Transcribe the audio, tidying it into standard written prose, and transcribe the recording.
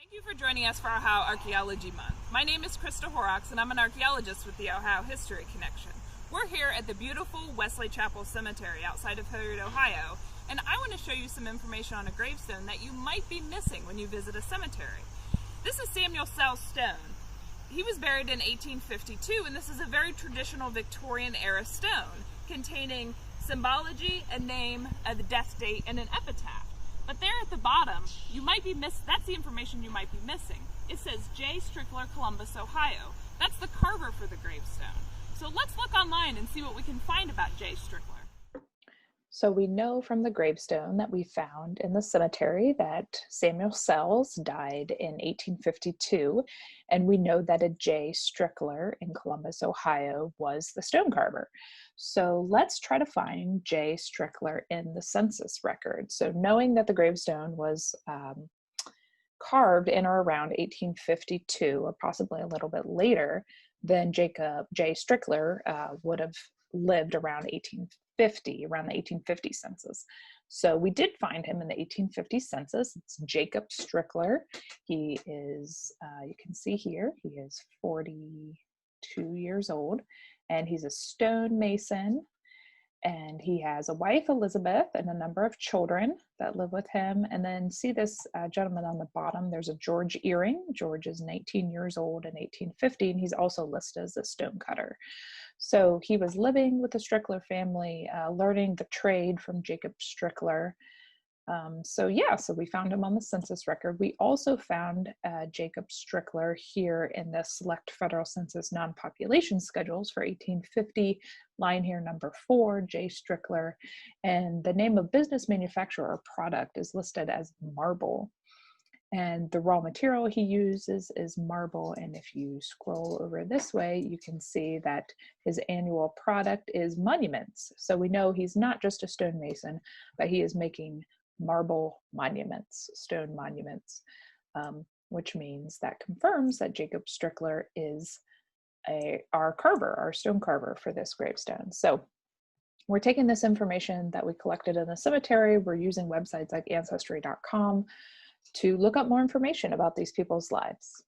Thank you for joining us for Ohio Archaeology Month. My name is Krista Horrocks, and I'm an archaeologist with the Ohio History Connection. We're here at the beautiful Wesley Chapel Cemetery outside of Hilliard, Ohio, and I want to show you some information on a gravestone that you might be missing when you visit a cemetery. This is Samuel Sell's stone. He was buried in 1852, and this is a very traditional Victorian-era stone containing symbology, a name, the death date, and an epitaph. But there at the bottom, you might be that's the information you might be missing. It says J. Strickler, Columbus, Ohio. That's the carver for the gravestone. So let's look online and see what we can find about J. Strickler. So we know from the gravestone that we found in the cemetery that Samuel Sells died in 1852, and we know that a J. Strickler in Columbus, Ohio was the stone carver. So let's try to find J. Strickler in the census record. So knowing that the gravestone was carved in or around 1852, or possibly a little bit later, then Jacob J. Strickler would have lived around around the 1850 census. So we did find him in the 1850 census. It's Jacob Strickler. He is, you can see here, he is 42 years old, and he's a stonemason, and he has a wife, Elizabeth, and a number of children that live with him. And then see this gentleman on the bottom, there's a George Earring. George is 19 years old in 1850, and he's also listed as a stonecutter. So he was living with the Strickler family, learning the trade from Jacob Strickler. So we found him on the census record. We also found Jacob Strickler here in the Select Federal Census Non-Population Schedules for 1850, line here number 4, J. Strickler, and the name of business, manufacturer, or product is listed as marble. And the raw material he uses is marble. And if you scroll over this way, you can see that his annual product is monuments. So we know he's not just a stonemason, but he is making marble monuments, stone monuments, which means that confirms that Jacob Strickler is our carver, our stone carver for this gravestone. So we're taking this information that we collected in the cemetery. We're using websites like Ancestry.com to look up more information about these people's lives.